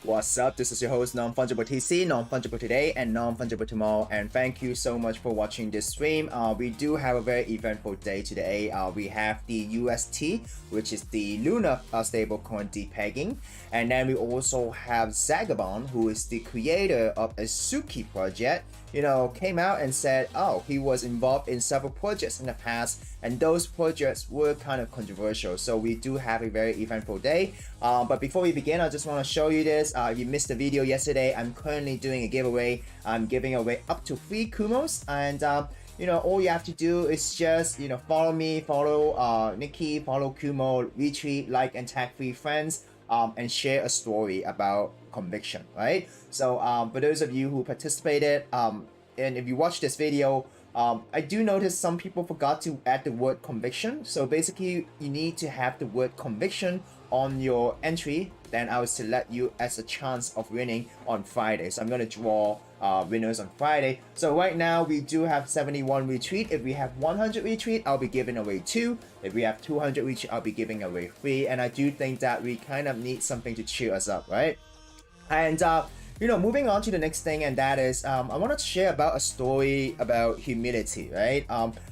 What's up? This is your host Non-Fungible TC, Non-Fungible today and Non-Fungible tomorrow, and thank you so much for watching this stream. We do have a very eventful day today. We have the UST, which is the Luna stablecoin depegging, and then we also have Zagabon, who is the creator of Azuki project. Came out and said, oh, he was involved in several projects in the past, and those projects were kind of controversial. So we do have a very eventful day. But before we begin, I just want to show you this. If you missed the video yesterday, I'm currently doing a giveaway. I'm giving away up to 3 Kumos, and all you have to do is just follow me, follow Nikki, follow Kumo, retweet, like, and tag 3 friends. And share a story about conviction, right? So for those of you who participated, and if you watch this video, I do notice some people forgot to add the word conviction. So basically, you need to have the word conviction on your entry. Then I will select you as a chance of winning on Friday. So I'm going to draw winners on Friday. So right now we do have 71 retweet. If we have 100 retweet, I'll be giving away 2. If we have 200 retweet, I'll be giving away 3. And I do think that we kind of need something to cheer us up, right? And moving on to the next thing, and that is I wanted to share about a story about humility, right?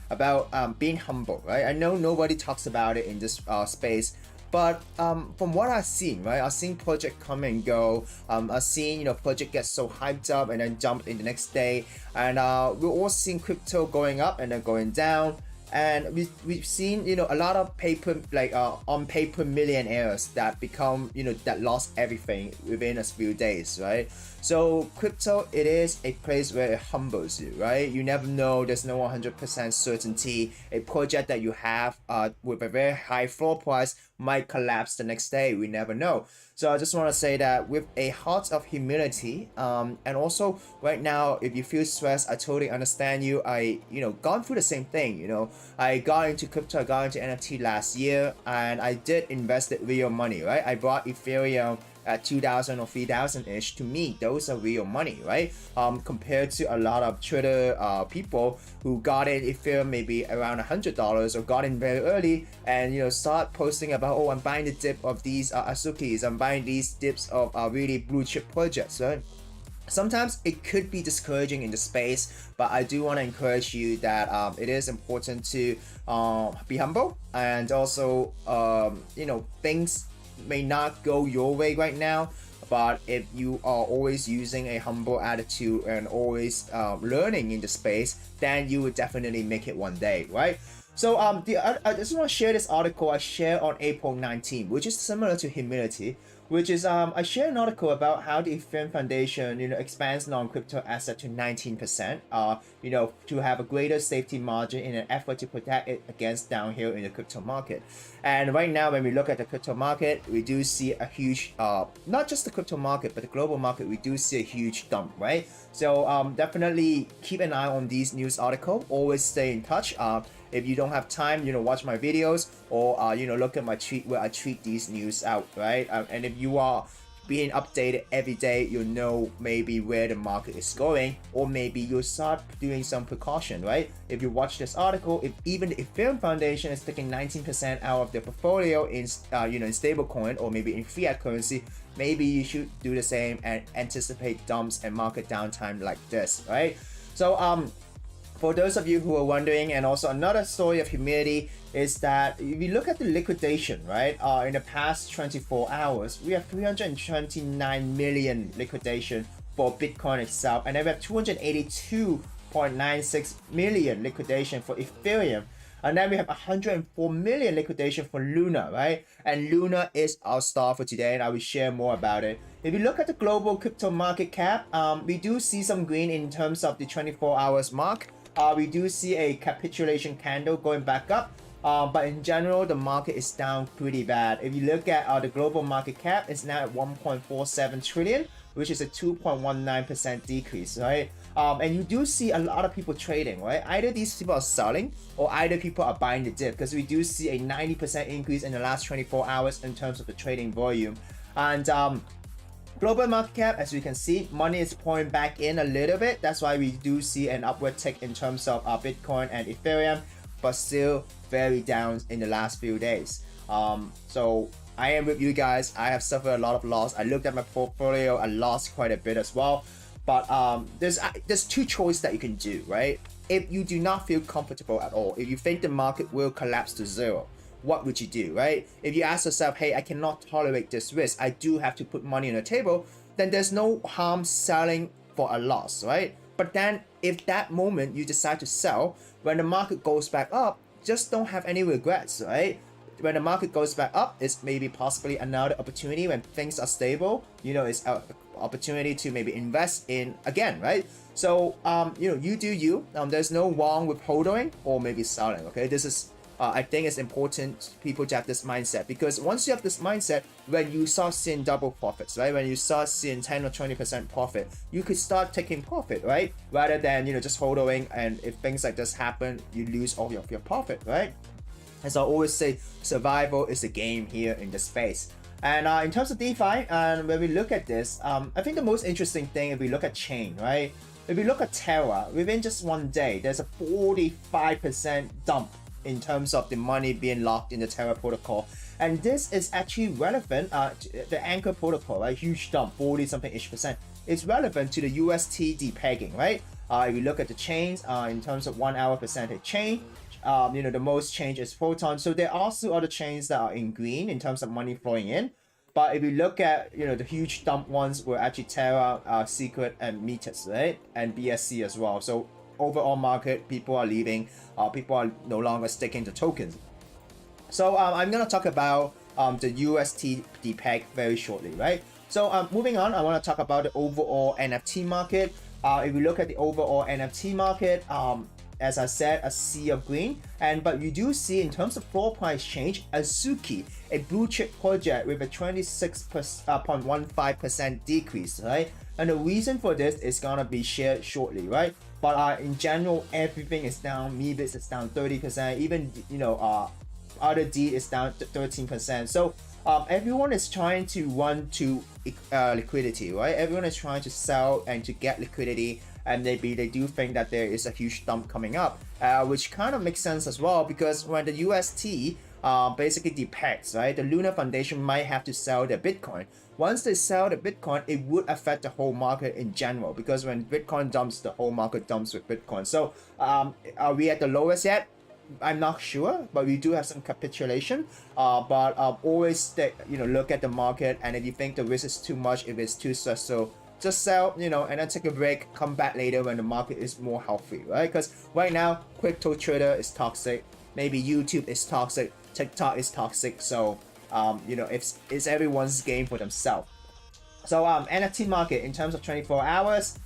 About being humble, right? I know nobody talks about it in this space. But from what I've seen, right, I've seen project come and go. I've seen project get so hyped up and then jump in the next day, and we're all seeing crypto going up and then going down. And we've seen a lot of paper on paper millionaires that become that lost everything within a few days, right? So crypto, it is a place where it humbles you, right? You never know. There's no 100% certainty. A project that you have with a very high floor price might collapse the next day. We never know. So I just want to say that with a heart of humility, and also right now, if you feel stressed, I totally understand you. I gone through the same thing. I got into crypto, I got into NFT last year, and I did invest real money, right? I bought Ethereum at 2,000 or 3,000 ish. To me, those are real money, right? Compared to a lot of Twitter people who got in Ethereum maybe around $100 or got in very early and start posting about, oh, I'm buying the dip of these Azukis, I'm buying these dips of really blue chip projects, right? Sometimes it could be discouraging in the space, but I do want to encourage you that it is important to be humble, and also things may not go your way right now, but if you are always using a humble attitude and always learning in the space, then you will definitely make it one day, right? So I just want to share this article I shared on April 19, which is similar to humility, which is I shared an article about how the Ethereum Foundation expands non-crypto asset to 19%, to have a greater safety margin in an effort to protect it against downhill in the crypto market. And right now, when we look at the crypto market, we do see a huge not just the crypto market but the global market, we do see a huge dump, right? So definitely keep an eye on these news articles. Always stay in touch. If you don't have time, watch my videos, or look at my tweet where I tweet these news out, right? And if you are being updated every day, you'll know maybe where the market is going, or maybe you'll start doing some precaution, right? If you watch this article, if even the Ethereum Foundation is taking 19% out of their portfolio in in stablecoin or maybe in fiat currency, maybe you should do the same and anticipate dumps and market downtime like this, right? So for those of you who are wondering, and also another story of humility is that if you look at the liquidation, right, in the past 24 hours, we have 329 million liquidation for Bitcoin itself, and then we have 282.96 million liquidation for Ethereum. And then we have 104 million liquidation for Luna, right? And Luna is our star for today, and I will share more about it. If you look at the global crypto market cap, we do see some green in terms of the 24 hours mark. We do see a capitulation candle going back up, but in general, the market is down pretty bad. If you look at the global market cap, it's now at 1.47 trillion, which is a 2.19% decrease, right? And you do see a lot of people trading, right? Either these people are selling or either people are buying the dip, because we do see a 90% increase in the last 24 hours in terms of the trading volume. And global market cap, as you can see, money is pouring back in a little bit. That's why we do see an upward tick in terms of Bitcoin and Ethereum, but still very down in the last few days. So I am with you guys. I have suffered a lot of loss. I looked at my portfolio. I lost quite a bit as well. But there's two choices that you can do, right? If you do not feel comfortable at all, if you think the market will collapse to zero, what would you do, right? If you ask yourself, hey, I cannot tolerate this risk, I do have to put money on the table, then there's no harm selling for a loss, right? But then if that moment you decide to sell, when the market goes back up, just don't have any regrets, right? When the market goes back up, it's maybe possibly another opportunity. When things are stable, it's an opportunity to maybe invest in again, right? So you do you. There's no wrong with holding or maybe selling. Okay, this is I think it's important people to have this mindset, because once you have this mindset, when you start seeing double profits, right? When you start seeing 10 or 20% profit, you could start taking profit, right? Rather than just holding, and if things like this happen, you lose all of your profit, right? As I always say, survival is the game here in the space. And in terms of DeFi, and when we look at this, I think the most interesting thing, if we look at chain, right? If we look at Terra, within just one day, there's a 45% dump in terms of the money being locked in the Terra protocol. And this is actually relevant, the anchor protocol, right? Huge dump, 40-something-ish%. It's relevant to the UST depegging, right? If you look at the chains, in terms of 1 hour percentage change, the most change is Photon. So there are also other chains that are in green in terms of money flowing in. But if you look at, the huge dump ones were actually Terra, Secret, and Metis, right? And BSC as well. So overall market, people are leaving. People are no longer sticking to tokens. So I'm going to talk about the UST depeg very shortly, right? So moving on, I want to talk about the overall NFT market. If we look at the overall NFT market, as I said, a sea of green, but you do see in terms of floor price change, Azuki, a blue chip project with a 26.15% decrease, right? And the reason for this is gonna be shared shortly, right? But in general, everything is down. Meebits is down 30%. Even other D is down 13%. So everyone is trying to run to liquidity, right? Everyone is trying to sell and to get liquidity, and maybe they do think that there is a huge dump coming up, which kind of makes sense as well, because when the UST basically depegs, right, the Lunar Foundation might have to sell their Bitcoin. Once they sell the Bitcoin, it would affect the whole market in general, because when Bitcoin dumps, the whole market dumps with Bitcoin. So are we at the lowest yet? I'm not sure, but we do have some capitulation. But always look at the market, and if you think the risk is too much, if it's too stressful, just sell, and then take a break, come back later when the market is more healthy, right? Because right now, crypto trader is toxic, maybe YouTube is toxic, TikTok is toxic, so it's everyone's game for themselves. So NFT market in terms of 24 hours,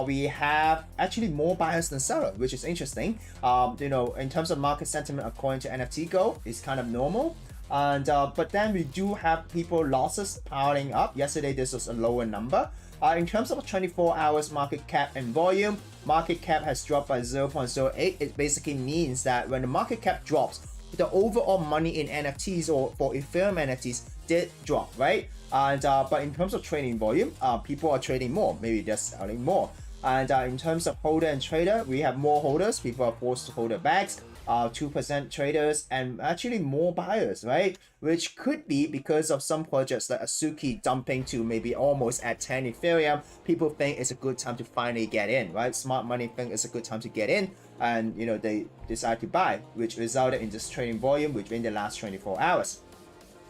we have actually more buyers than sellers, which is interesting. In terms of market sentiment, according to NFT Go, it's kind of normal. And but then we do have people losses piling up. Yesterday this was a lower number. In terms of 24 hours market cap and volume, market cap has dropped by 0.08. It basically means that when the market cap drops, the overall money in NFTs or for Ethereum NFTs did drop, right? And but in terms of trading volume, people are trading more, maybe they're selling more. And in terms of holder and trader, we have more holders. People are forced to hold their bags. 2% traders, and actually more buyers, right? Which could be because of some projects like Azuki dumping to maybe almost at 10 Ethereum. People think it's a good time to finally get in, right? Smart money think it's a good time to get in, and they decide to buy, which resulted in this trading volume within the last 24 hours.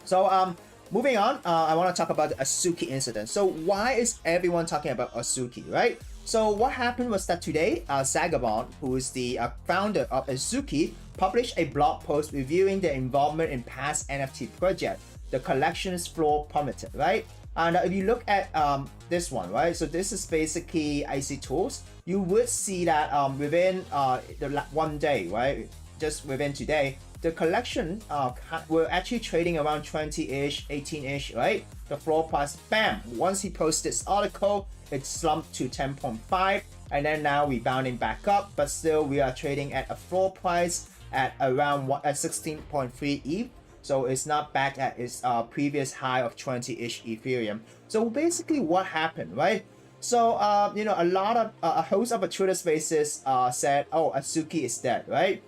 So moving on, I want to talk about the Azuki incident. So why is everyone talking about Azuki, right? So what happened was that today, Zagabond, who is the founder of Azuki, published a blog post reviewing their involvement in past NFT project. The collection's floor plummeted, right? And if you look at this one, right? So this is basically IC tools. You would see that within the one day, right? Just within today, the collection were actually trading around 20-ish, 18-ish, right? The floor price, bam! Once he posted this article, it slumped to 10.5, and then now rebounding back up, but still we are trading at a floor price at around 16.3 ETH. So it's not back at its previous high of 20-ish Ethereum. So basically what happened, right? So a host of Twitter spaces said, oh, Azuki is dead, right?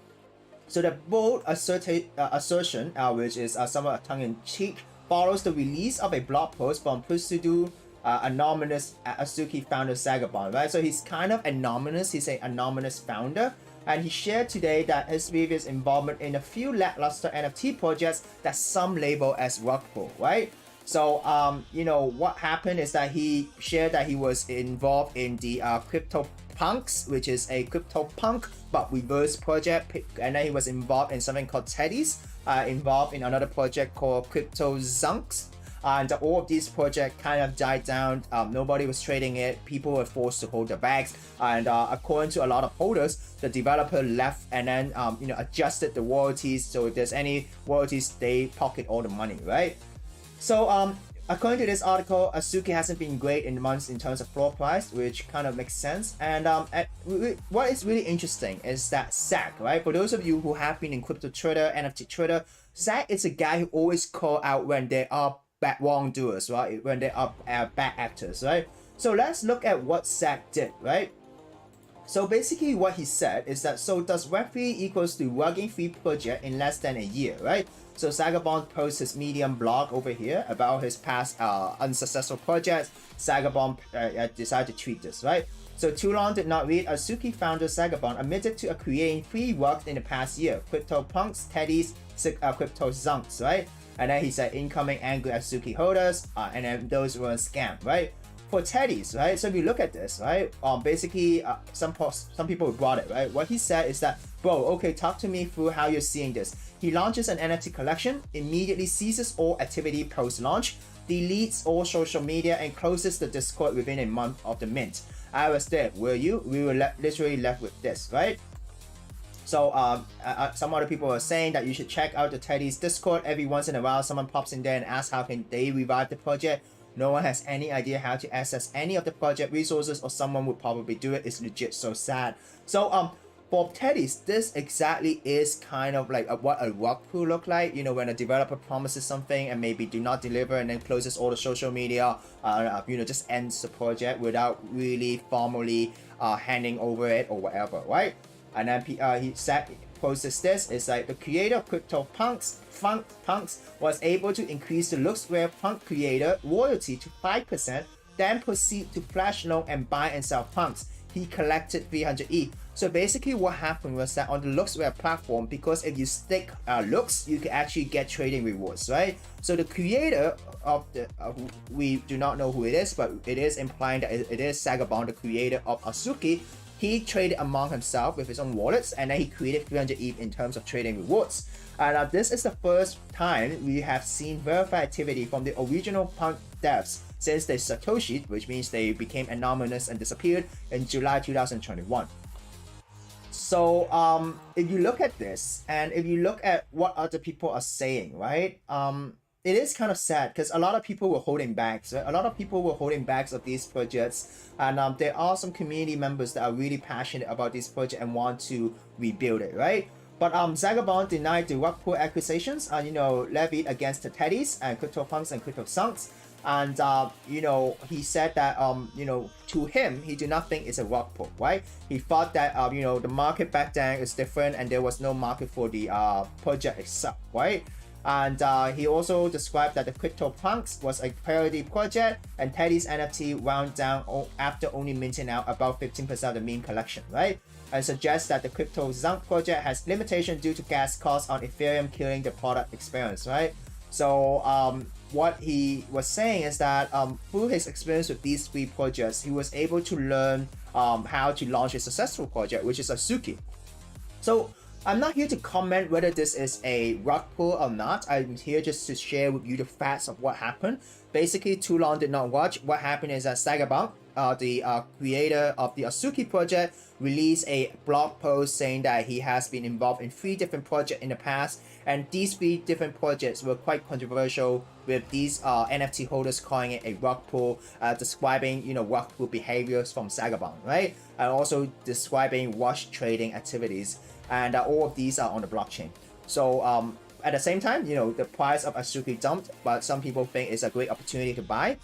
So the bold assertion, which is somewhat tongue-in-cheek, follows the release of a blog post from pseudo anonymous Azuki founder Sagabon, right? So he's kind of anonymous. He's an anonymous founder. And he shared today that his previous involvement in a few lackluster NFT projects that some label as rug pull, right? So, you know, what happened is that he shared that he was involved in the CryptoPunks, which is a CryptoPunk but reverse project, and then he was involved in something called Teddy's, involved in another project called CryptoZunks. And all of these projects kind of died down. Nobody was trading it. People were forced to hold the bags. And according to a lot of holders, the developer left and then you know, adjusted the royalties. So if there's any royalties, they pocket all the money, right? So according to this article, Azuki hasn't been great in months in terms of floor price, which kind of makes sense. And what is really interesting is that Zach, right? For those of you who have been in crypto Twitter, NFT Twitter, Zach is a guy who always call out when there are bad wrongdoers, right? When they are bad actors, right? So let's look at what Zach did, right? So basically what he said is that, so does Web3 equals to rugging free project in less than a year, right? So Sagabond posts his Medium blog over here about his past unsuccessful projects. Sagabond decided to tweet this, right? So too long did not read. Azuki founder Sagabond admitted to creating 3 rugs in the past year: CryptoPunks, Teddy's, CryptoZunks, right? And then he said incoming angry Azuki holders, and then those were a scam, right? For Teddy's, right? So if you look at this, right? Basically, some people brought it, right? What he said is that, bro, okay, talk to me through how you're seeing this. He launches an NFT collection, immediately ceases all activity post-launch, deletes all social media, and closes the Discord within a month of the mint. I was there, were you? We were literally left with this, right? So some other people are saying that you should check out the Teddy's Discord. Every once in a while, someone pops in there and asks how can they revive the project. No one has any idea how to access any of the project resources, or someone would probably do it. It's legit so sad. So for Teddy's, this exactly is kind of like what a rug pull look like. You know, when a developer promises something and maybe do not deliver, and then closes all the social media, you know, just ends the project without really formally handing over it or whatever, right? And then he posted this. It's like the creator of CryptoPunks was able to increase the LooksRare Punk creator royalty to 5%, then proceed to flash loan and buy and sell punks. He collected 300 ETH. So basically what happened was that on the LooksRare platform, because if you stake looks, you can actually get trading rewards, right? So the creator of the, we do not know who it is, but it is implying that it is Sagabond, the creator of Azuki. He traded among himself with his own wallets, and then he created 300 ETH in terms of trading rewards. And this is the first time we have seen verified activity from the original punk devs since they Satoshi, which means they became anonymous and disappeared in July 2021. So if you look at this, and if you look at what other people are saying, right? It is kind of sad because a lot of people were holding bags, right? A lot of people were holding bags of these projects, and there are some community members that are really passionate about this project and want to rebuild it, right? But Sagabond denied the rug pull accusations, you know, levied against the Teddy's and CryptoPunks and CryptoZunks. And you know, he said that you know, to him, he did not think it's a rug pull, right? He thought that you know, the market back then is different and there was no market for the project itself, right? And he also described that the CryptoPunks was a parody project, and Teddy's NFT wound down after only minting out about 15% of the meme collection, right? And suggests that the CryptoZunk project has limitation due to gas costs on Ethereum killing the product experience, right? So what he was saying is that through his experience with these 3 projects, he was able to learn how to launch a successful project, which is Azuki. So I'm not here to comment whether this is a rug pull or not. I'm here just to share with you the facts of what happened. Basically, too long did not watch. What happened is that Sagabond, the creator of the Azuki project, released a blog post saying that he has been involved in 3 different projects in the past, and these 3 different projects were quite controversial, with these NFT holders calling it a rug pull, describing, you know, rug pull behaviors from Sagabond, right? And also describing wash trading activities. And all of these are on the blockchain. So at the same time, you know, the price of Azuki dumped, but some people think it's a great opportunity to buy.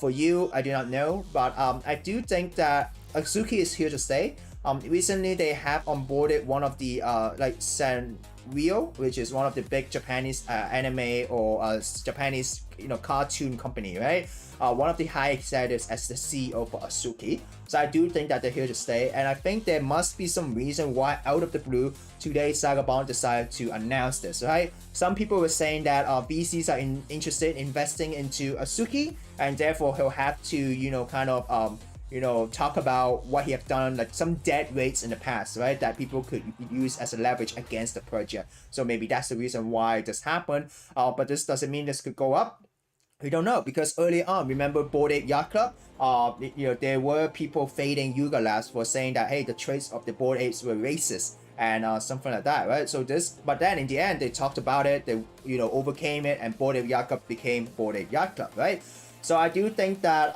For you, I do not know, but I do think that Azuki is here to stay. Recently, they have onboarded one of the like Sanrio, which is one of the big Japanese anime or Japanese cartoon company, right? One of the high executives as the CEO for Azuki. So I do think that they're here to stay, and I think there must be some reason why out of the blue today Sagabond decided to announce this, right? Some people were saying that VCs are interested in investing into Azuki, and therefore he'll have to talk about what he have done, like some debt rates in the past, right, that people could use as a leverage against the project. So maybe that's the reason why this happened. But this doesn't mean this could go up. We don't know, because early on, remember Bored Ape Yacht Club? There were people fading Yuga Labs for saying that, hey, the traits of the Bored Apes were racist and something like that, right? So but then in the end, they talked about it, they overcame it, and Bored Ape Yacht Club became Bored Ape Yacht Club, right? So I do think that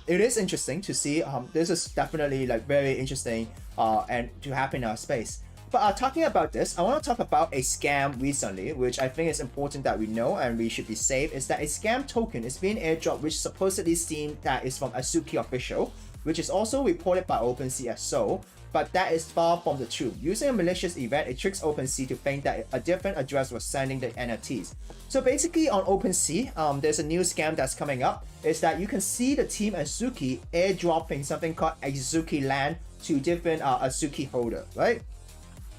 it is interesting to see. This is definitely like very interesting and to happen in our space. But talking about this, I want to talk about a scam recently, which I think is important that we know and we should be safe. Is that a scam token is being airdropped, which supposedly seems that is from Azuki official, which is also reported by OpenSea as so. But that is far from the truth. Using a malicious event, it tricks OpenSea to think that a different address was sending the NFTs. So basically on OpenSea, there's a new scam that's coming up. Is that you can see the team Azuki airdropping something called Azuki Land to different Azuki holder, right?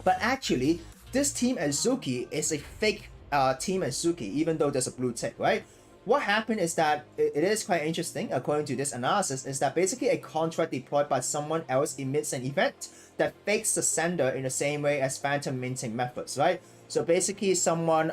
But actually, this team Azuki is a fake team Azuki, even though there's a blue tick, right? What happened is that it is quite interesting, according to this analysis, is that basically a contract deployed by someone else emits an event that fakes the sender in the same way as phantom minting methods, right? So basically someone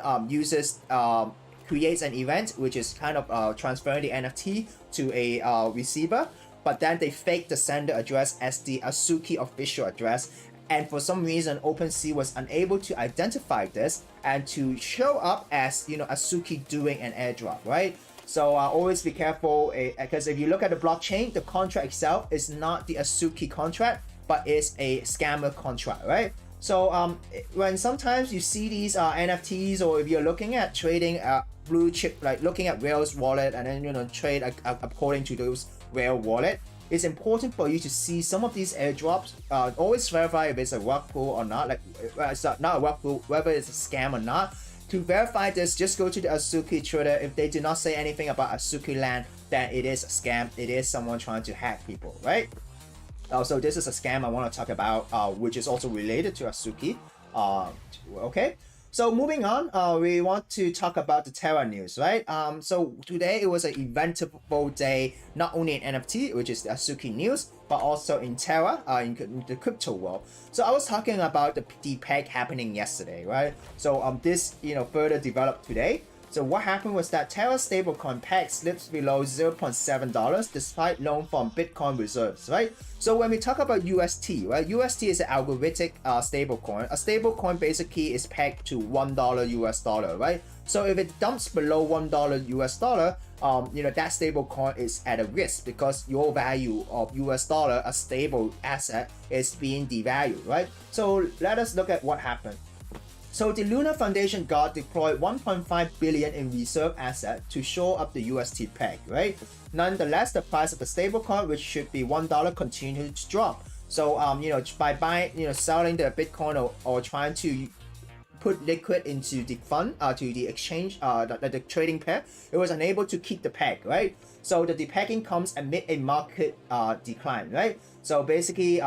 creates an event which is kind of transferring the NFT to a receiver, but then they fake the sender address as the Azuki official address. And for some reason, OpenSea was unable to identify this and to show up as, Azuki doing an airdrop, right? So always be careful, because if you look at the blockchain, the contract itself is not the Azuki contract, but is a scammer contract, right? So when sometimes you see these NFTs, or if you're looking at trading blue chip, like looking at Rails wallet and then, trade according to those Rails wallet, it's important for you to see some of these airdrops. Always verify if it's a rug pull or not. Like it's not a rug pull, whether it's a scam or not. To verify this, just go to the Azuki Twitter. If they do not say anything about Azuki Land, then it is a scam. It is someone trying to hack people, right? So this is a scam I want to talk about, which is also related to Azuki. Okay. So moving on, we want to talk about the Terra news, right? So today it was an eventful day, not only in NFT, which is the Azuki news, but also in Terra, in the crypto world. So I was talking about the depeg happening yesterday, right? So this further developed today. So what happened was that Terra stablecoin peg slips below $0.7 despite loan from Bitcoin reserves, right? So when we talk about UST, right? UST is an algorithmic stablecoin. A stablecoin basically is pegged to $1 US dollar, right? So if it dumps below $1 US dollar, that stablecoin is at a risk because your value of US dollar, a stable asset, is being devalued, right? So let us look at what happened. So the Luna Foundation God deployed 1.5 billion in reserve asset to shore up the UST peg, right? Nonetheless, the price of the stablecoin, which should be $1, continued to drop. So by buying, selling the Bitcoin or trying to put liquid into the fund, to the exchange, the trading pair, it was unable to keep the peg, right? So the depegging comes amid a market decline, right? So basically,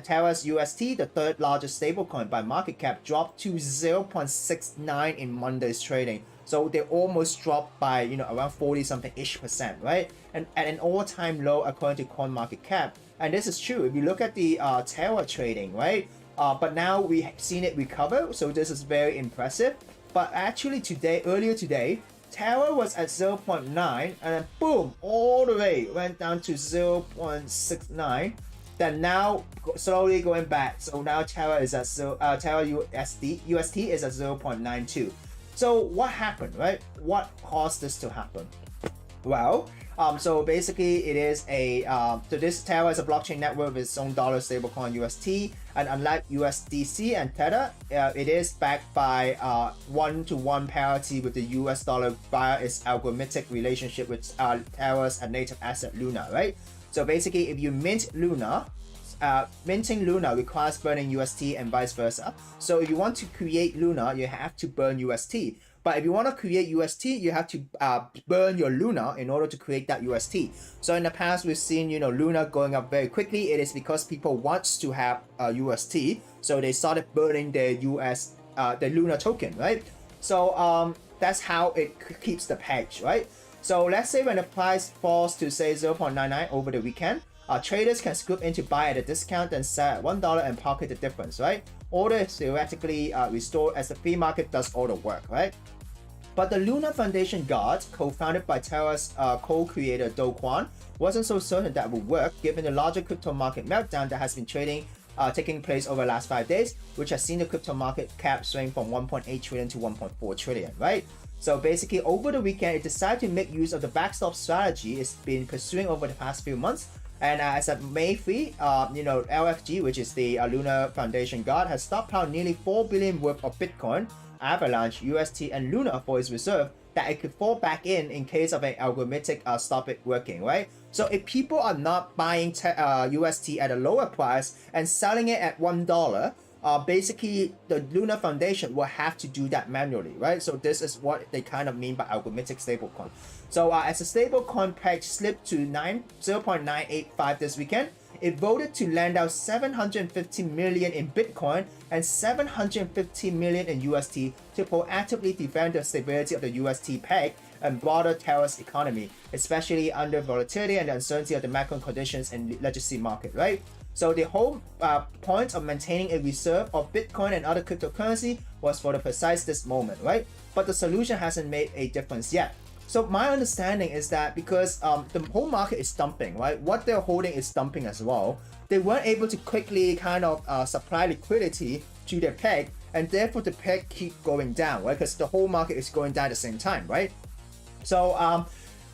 Terra's UST, the third largest stablecoin by market cap, dropped to 0.69 in Monday's trading. So they almost dropped by around 40 something ish %, right? And at an all-time low according to CoinMarketCap. And this is true if you look at the Terra trading, right? But now we've seen it recover, so this is very impressive. But actually earlier today, Terra was at 0.9 and then boom, all the way went down to 0.69. Then now slowly going back. So now Terra is at Terra UST is at 0.92. So what happened, right? What caused this to happen? Well, so basically it is so this Terra is a blockchain network with its own dollar stablecoin UST, and unlike USDC and Tether, it is backed by 1-to-1 parity with the US dollar via its algorithmic relationship with Terra's native asset Luna, right? So basically, if you mint Luna, minting Luna requires burning UST and vice versa. So if you want to create Luna, you have to burn UST. But if you want to create UST, you have to burn your Luna in order to create that UST. So in the past, we've seen, Luna going up very quickly. It is because people wants to have UST, so they started burning their the Luna token, right? So that's how it keeps the peg, right? So let's say when the price falls to say 0.99 over the weekend, traders can scoop in to buy at a discount and sell at $1 and pocket the difference, right? Order is theoretically restored as the free market does all the work, right? But the Luna Foundation God, co-founded by Terra's co-creator Do Kwon, wasn't so certain that would work given the larger crypto market meltdown that has been taking place over the last 5 days, which has seen the crypto market cap swing from 1.8 trillion to 1.4 trillion, right? So basically, over the weekend, it decided to make use of the backstop strategy it's been pursuing over the past few months. And as of May 3, LFG, which is the Luna Foundation God, has stockpiled nearly 4 billion worth of Bitcoin, Avalanche, UST, and Luna for its reserve that it could fall back in case of an algorithmic stop it working, right? So if people are not buying UST at a lower price and selling it at $1, basically the Luna Foundation will have to do that manually, right? So this is what they kind of mean by algorithmic stablecoin. So as the stablecoin peg slipped to 0.985 this weekend, it voted to lend out 750 million in Bitcoin and 750 million in UST to proactively defend the stability of the UST peg and broader Terra's economy, especially under volatility and the uncertainty of the macro conditions and legacy market, right? So the whole point of maintaining a reserve of Bitcoin and other cryptocurrency was for the precise this moment, right? But the solution hasn't made a difference yet. So my understanding is that because the whole market is dumping, right? What they're holding is dumping as well. They weren't able to quickly kind of supply liquidity to their peg, and therefore the peg keep going down, right? Because the whole market is going down at the same time, right? So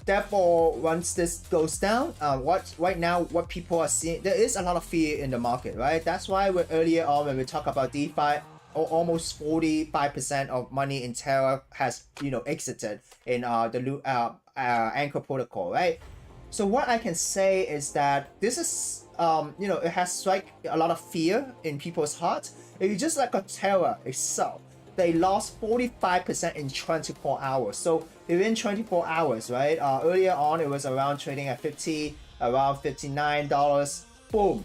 therefore, once this goes down, what people are seeing, there is a lot of fear in the market, right? That's why earlier on when we talk about DeFi, almost 45% of money in Terra has exited in the Anchor protocol, right? So what I can say is that this is it has struck a lot of fear in people's hearts. If you just like a Terra itself, they lost 45% in 24 hours. So within 24 hours, right? Earlier on, it was around trading at around $59. Boom,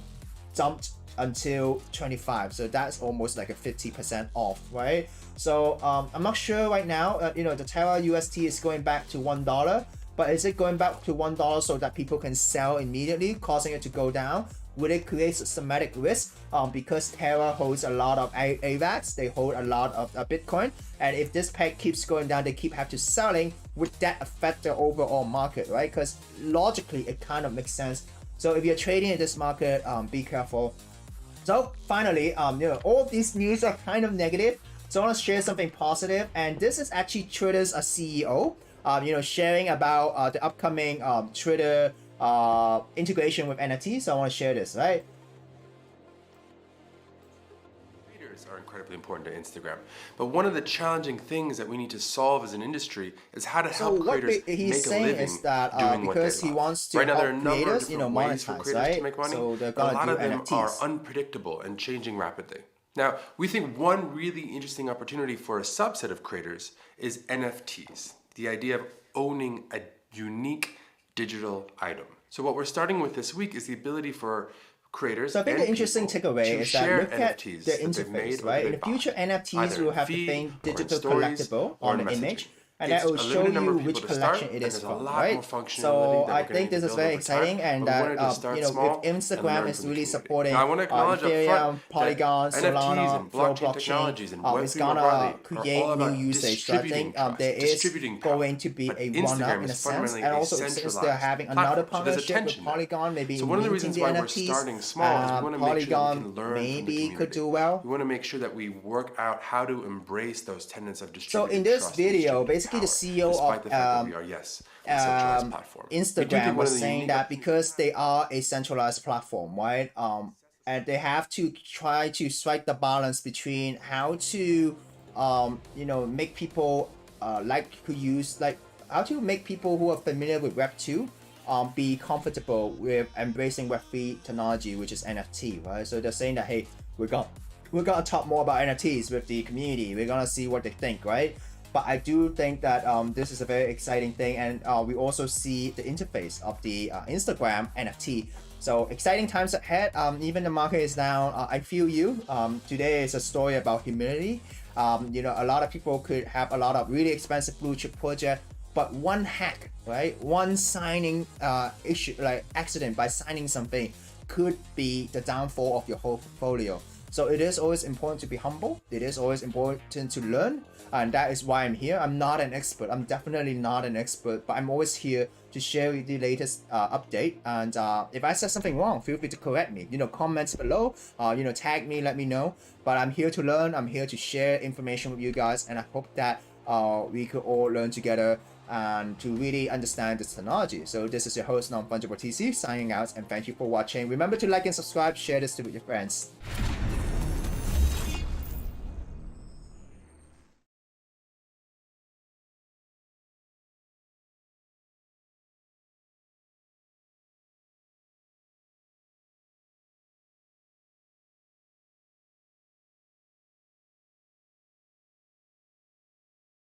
jumped until 25. So that's almost like a 50% off, right? So I'm not sure right now. The Terra UST is going back to $1, but is it going back to $1 so that people can sell immediately, causing it to go down? Would it create systematic risk? Because Terra holds a lot of AVAX, they hold a lot of Bitcoin, and if this peg keeps going down, they have to selling. Would that affect the overall market, right? Because logically, it kind of makes sense. So if you're trading in this market, be careful. So finally, all of these news are kind of negative. So I want to share something positive, and this is actually Twitter's CEO, sharing about the upcoming Twitter integration with NFTs. So I want to share this, right? Creators are incredibly important to Instagram, but one of the challenging things that we need to solve as an industry is how to help creators make a living is that, doing what they because he love. wants to Right now, help there are a number of creators, different ways for monetize, creators right? to make money, So they're but a gonna lot do of them NFTs. are unpredictable and changing rapidly. Now, we think one really interesting opportunity for a subset of creators is NFTs, the idea of owning a unique digital item. So what we're starting with this week is the ability for creators. So I think and the interesting people takeaway to is that share look at NFTs the that they've interface, made or right? that In they the future, buy, NFTs either will in have the feed thing or in digital stories collectible or on in the messaging. image, and It's that will a show limited number you of which people to start, collection it and is there's a from, lot right? more functionality So that I we're think going this to is build very over time, exciting, and but we that wanted to start small if and Instagram learn is from the really community. supporting Now, I want to acknowledge Ethereum, upfront Polygon, that Solana, NFTs and Flow blockchain technologies and Web3 it's more gonna broadly are create all new about usage. So I distributing think trust, there is distributing power. going to be But a Instagram run-up in is a sense, fundamentally and a also since they're centralized having another platform. So there's a partnership with tension there. Polygon, maybe So one of the minting reasons the why we're NFTs, starting small is we want to make sure that we Polygon can learn from the maybe community. could do well. We want to make sure that we work out how to embrace those tenets of So distributed in this trust video, and basically the distributed CEO power, of despite the fact that we are, yes, a centralized platform. We do think Instagram one was of the saying unique that because they are a centralized platform, right? And they have to try to strike the balance between how to, make people how to make people who are familiar with Web2 be comfortable with embracing Web3 technology, which is NFT, right? So they're saying that, hey, we're gonna talk more about NFTs with the community. We're gonna see what they think, right? but I do think that this is a very exciting thing, and we also see the interface of the Instagram NFT. So exciting times ahead. Even the market is down. I feel you. Today is a story about humility. You know, a lot of people could have a lot of really expensive blue chip project, but one hack, right? One signing issue, like accident by signing something, could be the downfall of your whole portfolio. So it is always important to be humble. It is always important to learn. And that is why I'm here. I'm not an expert. I'm definitely not an expert, but I'm always here to share with you the latest update. And if I said something wrong, feel free to correct me. You know, comments below, you know, tag me, let me know. But I'm here to learn. I'm here to share information with you guys. And I hope that we could all learn together and to really understand this technology. So this is your host, Non-Fungible TC, signing out, and thank you for watching. Remember to like and subscribe, share this with your friends.